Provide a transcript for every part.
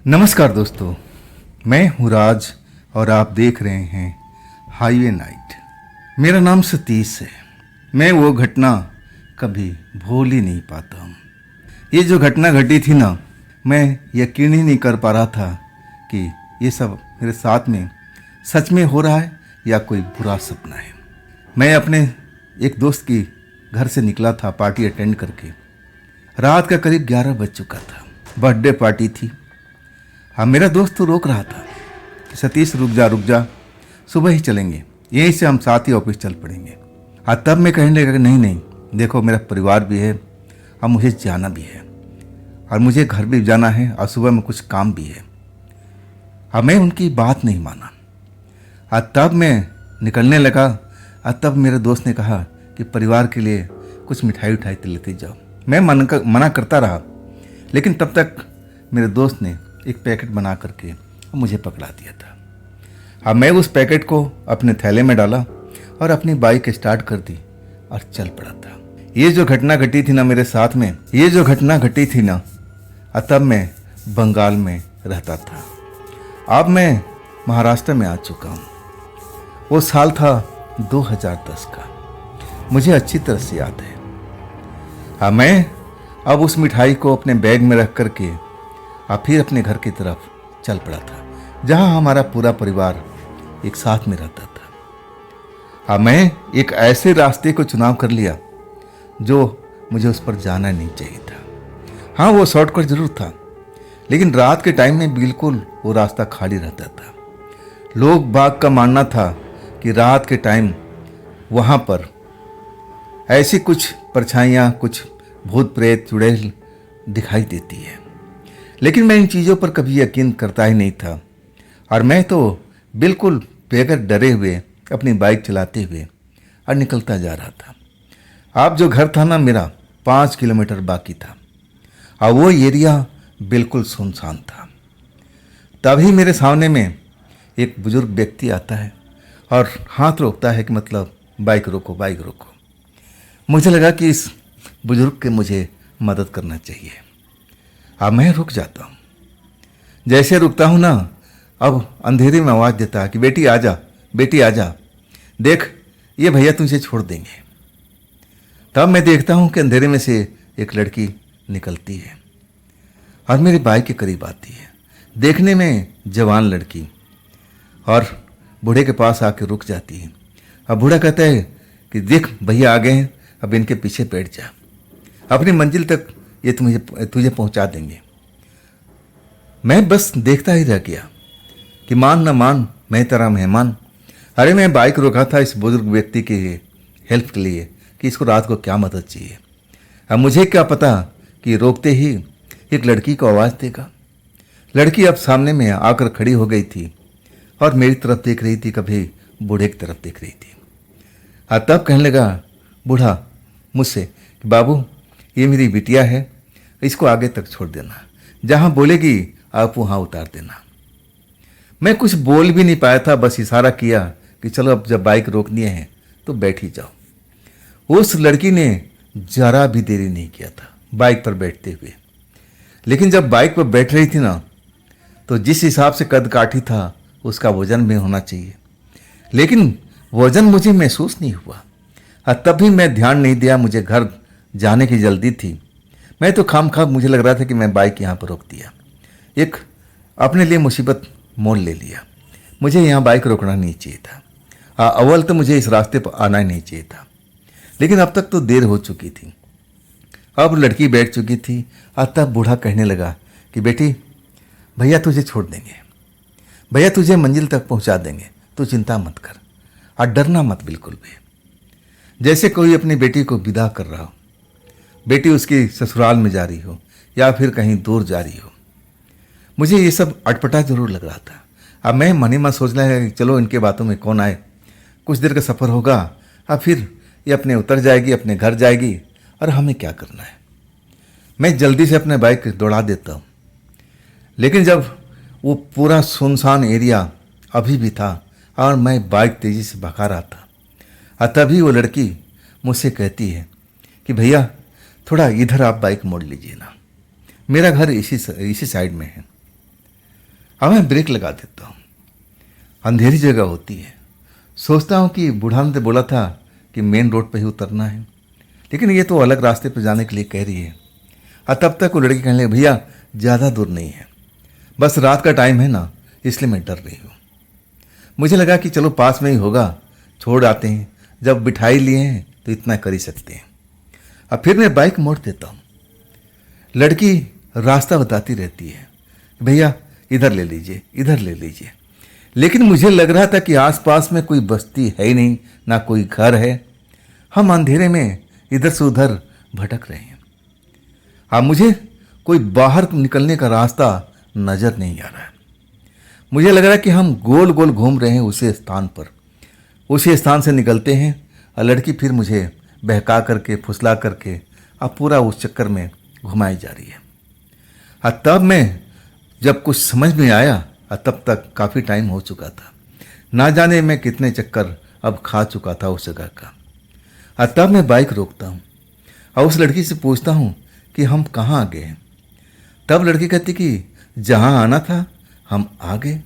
नमस्कार दोस्तों, मैं हूँ राज और आप देख रहे हैं हाईवे नाइट। मेरा नाम सतीश है। मैं वो घटना कभी भूल ही नहीं पाता हूँ। ये जो घटना घटी थी ना, मैं यकीन ही नहीं कर पा रहा था कि ये सब मेरे साथ में सच में हो रहा है या कोई बुरा सपना है। मैं अपने एक दोस्त की घर से निकला था पार्टी अटेंड करके। रात का करीब 11 बज चुका था। बर्थडे पार्टी थी। हाँ, मेरा दोस्त तो रोक रहा था कि सतीश रुक जा, सुबह ही चलेंगे, यहीं से हम साथ ही ऑफिस चल पड़ेंगे। हाँ, तब मैं कहने लगा कि नहीं, देखो मेरा परिवार भी है और मुझे जाना भी है और मुझे घर भी जाना है और सुबह में कुछ काम भी है। हाँ, मैं उनकी बात नहीं माना। हाँ, तब मैं निकलने लगा और तब मेरे दोस्त ने कहा कि परिवार के लिए कुछ मिठाई उठाई तो लेते जाओ। मैं मना करता रहा, लेकिन तब तक मेरे दोस्त ने एक पैकेट बना करके मुझे पकड़ा दिया था। हाँ, मैं उस पैकेट को अपने थैले में डाला और अपनी बाइक स्टार्ट कर दी और चल पड़ा था। ये जो घटना घटी थी ना मेरे साथ में, तब मैं बंगाल में रहता था। अब मैं महाराष्ट्र में आ चुका हूँ। वो साल था 2010 का, मुझे अच्छी तरह से याद है। हाँ, मैं अब उस मिठाई को अपने बैग में रख करके और फिर अपने घर की तरफ चल पड़ा था, जहाँ हमारा पूरा परिवार एक साथ में रहता था। हाँ, मैं एक ऐसे रास्ते को चुनाव कर लिया जो मुझे उस पर जाना नहीं चाहिए था। हाँ, वो शॉर्टकट जरूर था, लेकिन रात के टाइम में बिल्कुल वो रास्ता खाली रहता था। लोग बाग का मानना था कि रात के टाइम वहाँ पर ऐसी कुछ परछाइयाँ, कुछ भूत प्रेत चुड़ैल दिखाई देती है, लेकिन मैं इन चीज़ों पर कभी यकीन करता ही नहीं था और मैं तो बिल्कुल बेगर डरे हुए अपनी बाइक चलाते हुए और निकलता जा रहा था। अब जो घर था ना मेरा, 5 किलोमीटर बाकी था और वो एरिया बिल्कुल सुनसान था। तभी मेरे सामने में एक बुजुर्ग व्यक्ति आता है और हाथ रोकता है कि मतलब बाइक रोको, बाइक रोको। मुझे लगा कि इस बुजुर्ग के मुझे मदद करना चाहिए। अब मैं रुक जाता हूँ। जैसे रुकता हूँ ना, अब अंधेरे में आवाज़ देता है कि बेटी आ जा, बेटी आ जा, देख ये भैया तुझे छोड़ देंगे। तब मैं देखता हूँ कि अंधेरे में से एक लड़की निकलती है और मेरी बाइक के करीब आती है। देखने में जवान लड़की, और बूढ़े के पास आके रुक जाती है। अब बूढ़ा कहता है कि देख भैया आ गए हैं, अब इनके पीछे बैठ जा, अपनी मंजिल तक ये तुझे पहुंचा देंगे। मैं बस देखता ही रह गया कि मान ना मान मैं तेरा मेहमान। अरे मैं बाइक रोका था इस बुजुर्ग व्यक्ति के हेल्प के लिए कि इसको रात को क्या मदद चाहिए। अब मुझे क्या पता कि रोकते ही एक लड़की को आवाज़ देगा। लड़की अब सामने में आकर खड़ी हो गई थी और मेरी तरफ देख रही थी, कभी बूढ़े की तरफ देख रही थी। तब कहने लगा बूढ़ा मुझसे कि बाबू ये मेरी बिटिया है, इसको आगे तक छोड़ देना, जहाँ बोलेगी आप वहाँ उतार देना। मैं कुछ बोल भी नहीं पाया था, बस इशारा किया कि चलो अब जब बाइक रोकनी है तो बैठ ही जाओ। उस लड़की ने जरा भी देरी नहीं किया था बाइक पर बैठते हुए, लेकिन जब बाइक पर बैठ रही थी ना, तो जिस हिसाब से कद काठी था उसका वजन भी होना चाहिए, लेकिन वजन मुझे महसूस नहीं हुआ। तभी मैं ध्यान नहीं दिया, मुझे घर जाने की जल्दी थी। मैं तो खामखा मुझे लग रहा था कि मैं बाइक यहाँ पर रोक दिया, एक अपने लिए मुसीबत मोल ले लिया। मुझे यहाँ बाइक रोकना नहीं चाहिए था। अव्वल तो मुझे इस रास्ते पर आना ही नहीं चाहिए था, लेकिन अब तक तो देर हो चुकी थी। अब लड़की बैठ चुकी थी और तब बूढ़ा कहने लगा कि बेटी भैया तुझे छोड़ देंगे, भैया तुझे मंजिल तक पहुँचा देंगे, तू चिंता मत कर और डरना मत बिल्कुल भी। जैसे कोई अपनी बेटी को विदा कर रहा हो, बेटी उसकी ससुराल में जा रही हो या फिर कहीं दूर जा रही हो। मुझे ये सब अटपटा जरूर लग रहा था। अब मैं मन ही मन सोचना है कि चलो इनके बातों में कौन आए, कुछ देर का सफ़र होगा और फिर ये अपने उतर जाएगी, अपने घर जाएगी और हमें क्या करना है। मैं जल्दी से अपने बाइक दौड़ा देता हूँ, लेकिन जब वो पूरा सुनसान एरिया अभी भी था और मैं बाइक तेज़ी से भगा रहा था, तभी वो लड़की मुझसे कहती है कि भैया थोड़ा इधर आप बाइक मोड़ लीजिए ना, मेरा घर इसी साइड में है। अब मैं ब्रेक लगा देता हूँ। अंधेरी जगह होती है। सोचता हूँ कि बूढ़ा ने तो बोला था कि मेन रोड पर ही उतरना है, लेकिन ये तो अलग रास्ते पर जाने के लिए कह रही है। और तब तक वो लड़की कहने लगी, भैया ज़्यादा दूर नहीं है, बस रात का टाइम है ना, इसलिए मैं डर रही हूँ। मुझे लगा कि चलो पास में ही होगा, छोड़ आते हैं, जब बिठाई लिए हैं तो इतना कर ही सकते हैं। अब फिर मैं बाइक मोड़ देता हूँ। लड़की रास्ता बताती रहती है, भैया इधर ले लीजिए, इधर ले लीजिए। लेकिन मुझे लग रहा था कि आसपास में कोई बस्ती है ही नहीं, ना कोई घर है। हम अंधेरे में इधर से उधर भटक रहे हैं। अब मुझे कोई बाहर निकलने का रास्ता नजर नहीं आ रहा है। मुझे लग रहा है कि हम गोल गोल घूम रहे हैं उसी स्थान पर। उसी स्थान से निकलते हैं और लड़की फिर मुझे बहका करके, फुसला करके अब पूरा उस चक्कर में घुमाई जा रही है। और तब मैं जब कुछ समझ में आया, और तब तक काफ़ी टाइम हो चुका था। ना जाने मैं कितने चक्कर अब खा चुका था उस जगह का। और तब मैं बाइक रोकता हूँ और उस लड़की से पूछता हूँ कि हम कहाँ आ गए हैं। तब लड़की कहती कि जहाँ आना था हम आ गए।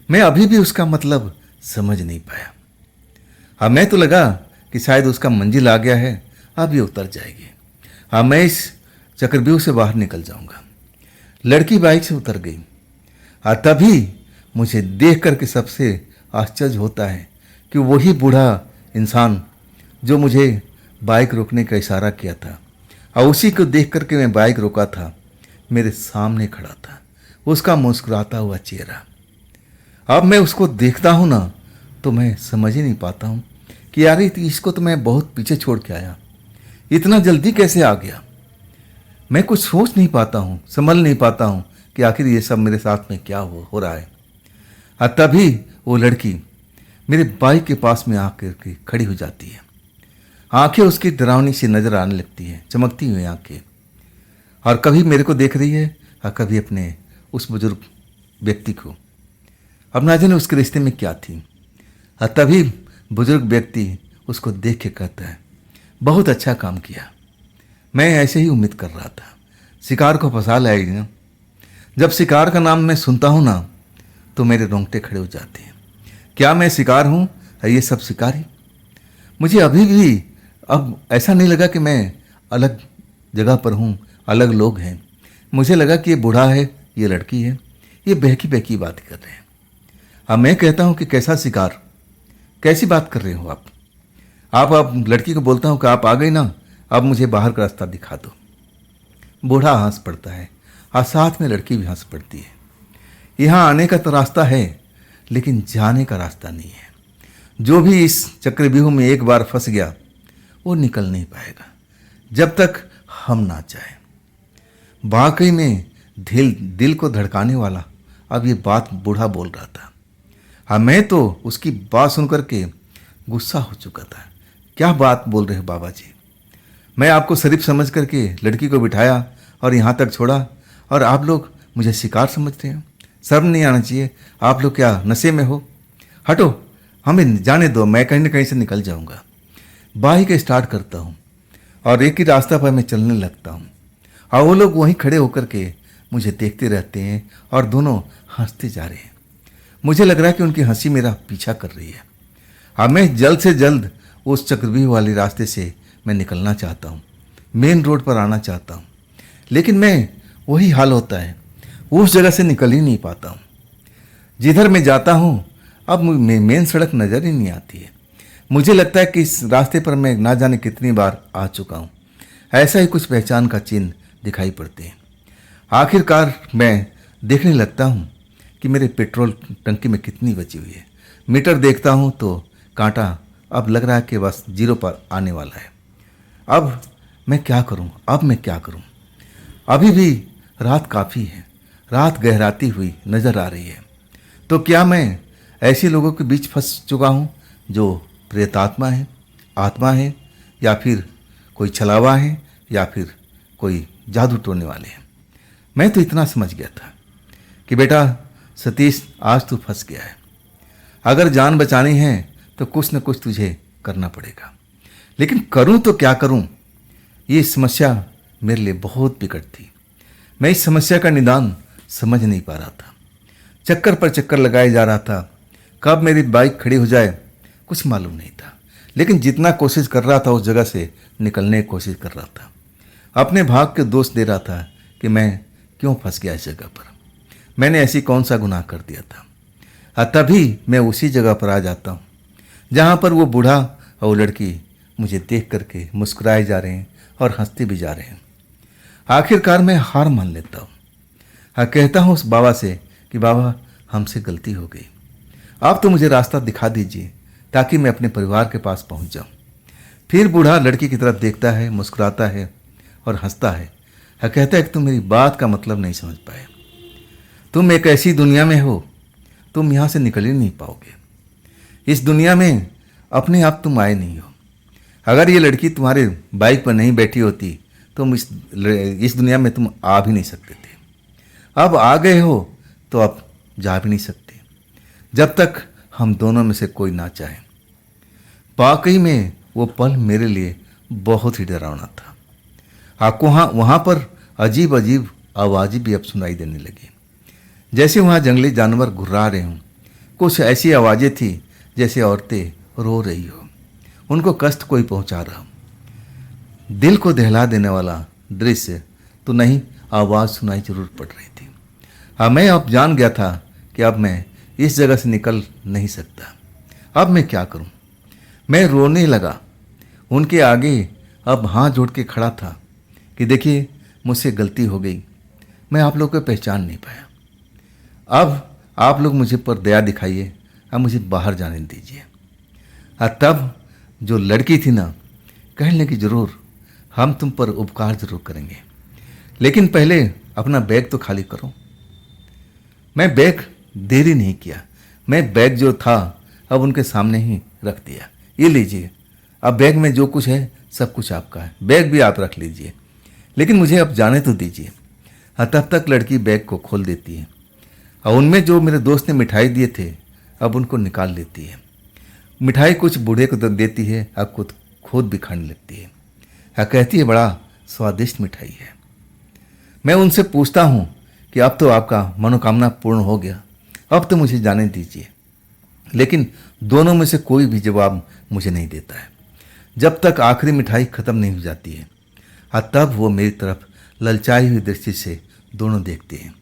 मैं अभी भी उसका मतलब समझ नहीं पाया। अब मैं तो लगा कि शायद उसका मंजिल आ गया है, अब ये उतर जाएगी। अब मैं इस चक्रव्यूह से बाहर निकल जाऊंगा। लड़की बाइक से उतर गई। और तभी मुझे देख करके सबसे आश्चर्य होता है कि वही बूढ़ा इंसान जो मुझे बाइक रोकने का इशारा किया था और उसी को देख करके मैं बाइक रोका था, मेरे सामने खड़ा था, उसका मुस्कुराता हुआ चेहरा। अब मैं उसको देखता हूँ ना, तो मैं समझ ही नहीं पाता हूँ कि यार इसको तो मैं बहुत पीछे छोड़ के आया, इतना जल्दी कैसे आ गया। मैं कुछ सोच नहीं पाता हूँ, समझ नहीं पाता हूँ कि आखिर ये सब मेरे साथ में क्या हो रहा है। और तभी वो लड़की मेरे बाइक के पास में आकर के खड़ी हो जाती है। आंखें उसकी डरावनी सी नजर आने लगती हैं, चमकती हुई आंखें, और कभी मेरे को देख रही है और कभी अपने उस बुजुर्ग व्यक्ति को। अब ना जाने उसके रिश्ते में क्या थी। और तभी बुजुर्ग व्यक्ति उसको देख के कहता है, बहुत अच्छा काम किया, मैं ऐसे ही उम्मीद कर रहा था, शिकार को फंसा लाएगी ना। जब शिकार का नाम मैं सुनता हूँ ना, तो मेरे रोंगटे खड़े हो जाते हैं। क्या मैं शिकार हूँ और ये सब शिकारी? मुझे अभी भी अब ऐसा नहीं लगा कि मैं अलग जगह पर हूँ, अलग लोग हैं। मुझे लगा कि ये बूढ़ा है, ये लड़की है, ये बहकी बहकी बात कर रहे हैं। अब मैं कहता हूँ कि कैसा शिकार, कैसी बात कर रहे हो आप? अब लड़की को बोलता हूँ कि आप आ गई ना, अब मुझे बाहर का रास्ता दिखा दो। बूढ़ा हंस पड़ता है और साथ में लड़की भी हंस पड़ती है। यहाँ आने का तो रास्ता है, लेकिन जाने का रास्ता नहीं है। जो भी इस चक्रव्यूह में एक बार फंस गया, वो निकल नहीं पाएगा जब तक हम ना चाहें। वाकई में दिल को धड़काने वाला अब ये बात बूढ़ा बोल रहा था। हाँ, मैं तो उसकी बात सुनकर के गुस्सा हो चुका था। क्या बात बोल रहे हो बाबा जी? मैं आपको शरीफ समझ करके लड़की को बिठाया और यहाँ तक छोड़ा, और आप लोग मुझे शिकार समझते हैं। शर्म नहीं आना चाहिए। आप लोग क्या नशे में हो? हटो, हमें जाने दो, मैं कहीं ना कहीं से निकल जाऊँगा। बाइक स्टार्ट करता हूँ और एक ही रास्ता पर मैं चलने लगता हूँ, और वो लोग वहीं खड़े होकर के मुझे देखते रहते हैं और दोनों हंसते जा रहे हैं। मुझे लग रहा है कि उनकी हंसी मेरा पीछा कर रही है। अब मैं जल्द से जल्द उस चक्रव्यूह वाले रास्ते से मैं निकलना चाहता हूँ, मेन रोड पर आना चाहता हूँ, लेकिन मैं वही हाल होता है, उस जगह से निकल ही नहीं पाता हूँ। जिधर मैं जाता हूँ अब मेन सड़क नज़र ही नहीं आती है। मुझे लगता है कि इस रास्ते पर मैं ना जाने कितनी बार आ चुका हूँ। ऐसा ही कुछ पहचान का चिन्ह दिखाई पड़ते हैं। आखिरकार मैं देखने लगता हूँ कि मेरे पेट्रोल टंकी में कितनी बची हुई है। मीटर देखता हूँ तो कांटा अब लग रहा है कि बस 0 पर आने वाला है। अब मैं क्या करूँ? अभी भी रात काफ़ी है, रात गहराती हुई नज़र आ रही है। तो क्या मैं ऐसे लोगों के बीच फंस चुका हूँ जो प्रेतात्मा है, आत्मा है, या फिर कोई छलावा है, या फिर कोई जादू टोने वाले हैं? मैं तो इतना समझ गया था कि बेटा सतीश, आज तू फंस गया है। अगर जान बचानी है तो कुछ न कुछ तुझे करना पड़ेगा। लेकिन करूं तो क्या करूं? ये समस्या मेरे लिए बहुत विकट थी। मैं इस समस्या का निदान समझ नहीं पा रहा था। चक्कर पर चक्कर लगाए जा रहा था। कब मेरी बाइक खड़ी हो जाए कुछ मालूम नहीं था, लेकिन जितना कोशिश कर रहा था उस जगह से निकलने की कोशिश कर रहा था। अपने भाग के दोष दे रहा था कि मैं क्यों फंस गया इस जगह पर, मैंने ऐसी कौन सा गुनाह कर दिया था। तभी मैं उसी जगह पर आ जाता हूँ जहाँ पर वो बूढ़ा और वो लड़की मुझे देख करके मुस्कुराए जा रहे हैं और हंसते भी जा रहे हैं। आखिरकार मैं हार मान लेता हूँ। कहता हूँ उस बाबा से कि बाबा हमसे गलती हो गई, आप तो मुझे रास्ता दिखा दीजिए ताकि मैं अपने परिवार के पास पहुँच जाऊँ। फिर बूढ़ा लड़की की तरफ देखता है, मुस्कुराता है और हंसता है। कहता है कि तुम मेरी बात का मतलब नहीं समझ पाए, तुम एक ऐसी दुनिया में हो, तुम यहाँ से निकल ही नहीं पाओगे। इस दुनिया में अपने आप तुम आए नहीं हो। अगर ये लड़की तुम्हारे बाइक पर नहीं बैठी होती तुम इस दुनिया में तुम आ भी नहीं सकते थे। अब आ गए हो तो अब जा भी नहीं सकते जब तक हम दोनों में से कोई ना चाहे। वाकई में वो पल मेरे लिए बहुत ही डरावना था। आपको वहाँ पर अजीब अजीब आवाज़ें भी अब सुनाई देने लगी, जैसे वहाँ जंगली जानवर घुर्रा रहे हों। कुछ ऐसी आवाज़ें थी जैसे औरतें रो रही हो, उनको कष्ट कोई पहुँचा रहा हो। दिल को दहला देने वाला दृश्य तो नहीं, आवाज़ सुनाई जरूर पड़ रही थी। मैं अब जान गया था कि अब मैं इस जगह से निकल नहीं सकता। अब मैं क्या करूं? मैं रोने लगा। उनके आगे अब हाथ जोड़ के खड़ा था कि देखिए मुझसे गलती हो गई, मैं आप लोग को पहचान नहीं पाया। अब आप लोग मुझे पर दया दिखाइए, अब मुझे बाहर जाने दीजिए। तब जो लड़की थी ना, कहने लगी जरूर हम तुम पर उपकार जरूर करेंगे, लेकिन पहले अपना बैग तो खाली करो। मैं बैग देरी नहीं किया, मैं बैग जो था अब उनके सामने ही रख दिया। ये लीजिए, अब बैग में जो कुछ है सब कुछ आपका है, बैग भी आप रख लीजिए, लेकिन मुझे अब जाने तो दीजिए। तब तक लड़की बैग को खोल देती है और उनमें जो मेरे दोस्त ने मिठाई दिए थे अब उनको निकाल लेती है। मिठाई कुछ बूढ़े को देती है, अब खुद भी खाने लगती है। कहती है बड़ा स्वादिष्ट मिठाई है। मैं उनसे पूछता हूँ कि अब तो आपका मनोकामना पूर्ण हो गया, अब तो मुझे जाने दीजिए, लेकिन दोनों में से कोई भी जवाब मुझे नहीं देता है जब तक आखिरी मिठाई खत्म नहीं हो जाती है। तब वो मेरी तरफ ललचाई हुई दृष्टि से दोनों देखते हैं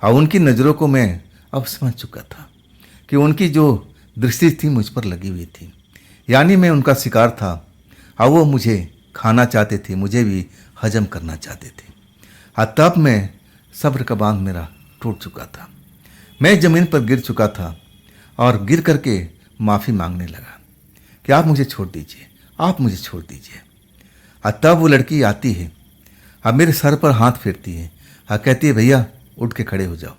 और उनकी नज़रों को मैं अब समझ चुका था कि उनकी जो दृष्टि थी मुझ पर लगी हुई थी, यानी मैं उनका शिकार था और वो मुझे खाना चाहते थे, मुझे भी हजम करना चाहते थे। तब मैं सब्र का बांध मेरा टूट चुका था। मैं ज़मीन पर गिर चुका था और गिर करके माफ़ी मांगने लगा कि आप मुझे छोड़ दीजिए, आप मुझे छोड़ दीजिए। तब वो लड़की आती है, अब मेरे सर पर हाथ फेरती है, कहती है भैया उठ के खड़े हो जाओ,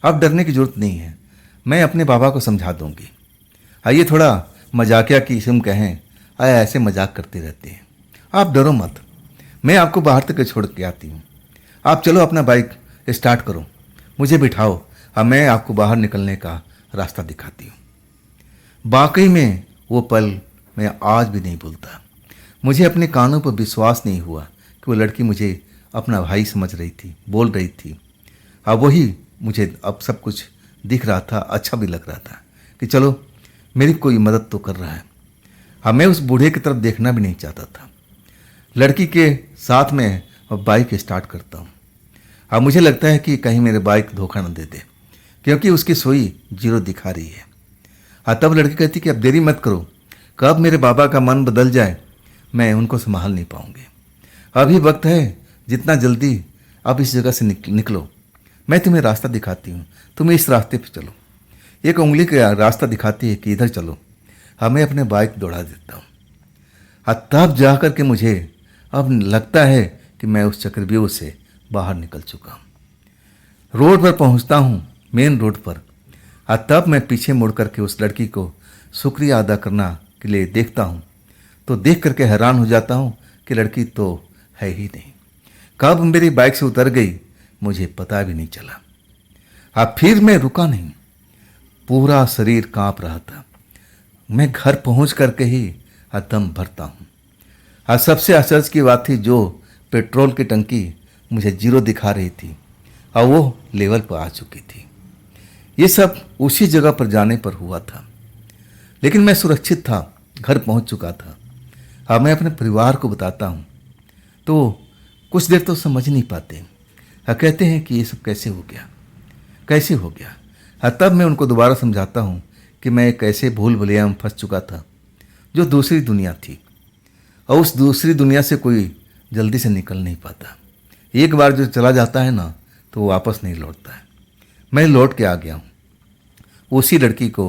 अब डरने की ज़रूरत नहीं है, मैं अपने बाबा को समझा दूंगी। ये थोड़ा मजाकिया की किस्म कहें, ऐसे मजाक करते रहते हैं, आप डरो मत, मैं आपको बाहर तक छोड़ के आती हूँ। आप चलो अपना बाइक स्टार्ट करो, मुझे बिठाओ, अब मैं आपको बाहर निकलने का रास्ता दिखाती हूँ। वाकई में वो पल मैं आज भी नहीं भूलता। मुझे अपने कानों पर विश्वास नहीं हुआ कि वो लड़की मुझे अपना भाई समझ रही थी, बोल रही थी। अब वही मुझे अब सब कुछ दिख रहा था, अच्छा भी लग रहा था कि चलो मेरी कोई मदद तो कर रहा है। अब मैं उस बूढ़े की तरफ देखना भी नहीं चाहता था। लड़की के साथ में बाइक स्टार्ट करता हूँ। अब मुझे लगता है कि कहीं मेरे बाइक धोखा न दे दे, क्योंकि उसकी सुई 0 दिखा रही है। तब लड़की कहती कि अब देरी मत करो, कब मेरे बाबा का मन बदल जाए मैं उनको संभाल नहीं पाऊंगी। अभी वक्त है, जितना जल्दी अब इस जगह से निकलो, मैं तुम्हें रास्ता दिखाती हूँ, तुम इस रास्ते पे चलो। एक उंगली का रास्ता दिखाती है कि इधर चलो। मैं अपने बाइक दौड़ा देता हूँ। तब जा कर के मुझे अब लगता है कि मैं उस चक्रव्यूह से बाहर निकल चुका हूँ। रोड पर पहुँचता हूँ, मेन रोड पर। तब मैं पीछे मुड़ करके उस लड़की को शुक्रिया अदा करना के लिए देखता हूँ, तो देख करके हैरान हो जाता हूँ कि लड़की तो है ही नहीं। कब मेरी बाइक से उतर गई मुझे पता भी नहीं चला। फिर मैं रुका नहीं, पूरा शरीर कांप रहा था। मैं घर पहुँच करके ही दम भरता हूँ। सबसे आश्चर्य की बात थी, जो पेट्रोल की टंकी मुझे 0 दिखा रही थी और वो लेवल पर आ चुकी थी। ये सब उसी जगह पर जाने पर हुआ था, लेकिन मैं सुरक्षित था, घर पहुंच चुका था। अब मैं अपने परिवार को बताता हूँ तो कुछ देर तो समझ नहीं पाते, कहते हैं कि ये सब कैसे हो गया, कैसे हो गया। तब मैं उनको दोबारा समझाता हूँ कि मैं एक ऐसे भूल भुलैया में फंस चुका था जो दूसरी दुनिया थी, और उस दूसरी दुनिया से कोई जल्दी से निकल नहीं पाता। एक बार जो चला जाता है ना तो वो वापस नहीं लौटता है। मैं लौट के आ गया हूँ। उसी लड़की को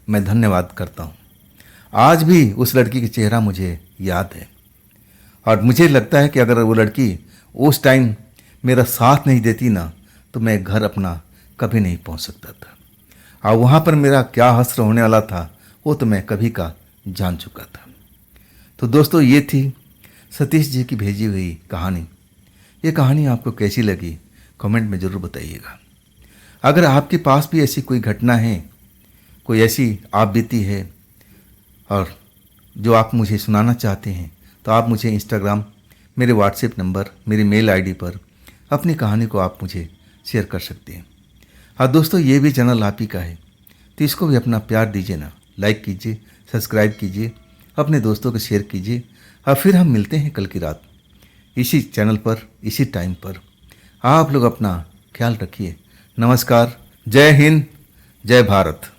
मैं धन्यवाद करता हूँ। आज भी उस लड़की का चेहरा मुझे याद है, और मुझे लगता है कि अगर वो लड़की उस टाइम मेरा साथ नहीं देती ना तो मैं घर अपना कभी नहीं पहुँच सकता था, और वहाँ पर मेरा क्या हश्र होने वाला था वो तो मैं कभी का जान चुका था। तो दोस्तों, ये थी सतीश जी की भेजी हुई कहानी। ये कहानी आपको कैसी लगी कमेंट में ज़रूर बताइएगा। अगर आपके पास भी ऐसी कोई घटना है, कोई ऐसी आप बीती है और जो आप मुझे सुनाना चाहते हैं, तो आप मुझे इंस्टाग्राम, मेरे व्हाट्सएप नंबर, मेरी मेल आईडी पर अपनी कहानी को आप मुझे शेयर कर सकते हैं। हाँ दोस्तों, ये भी चैनल आप ही का है तो इसको भी अपना प्यार दीजिए ना, लाइक कीजिए, सब्सक्राइब कीजिए, अपने दोस्तों को शेयर कीजिए। और फिर हम मिलते हैं कल की रात इसी चैनल पर, इसी टाइम पर। आप लोग अपना ख्याल रखिए। नमस्कार, जय हिंद, जय भारत।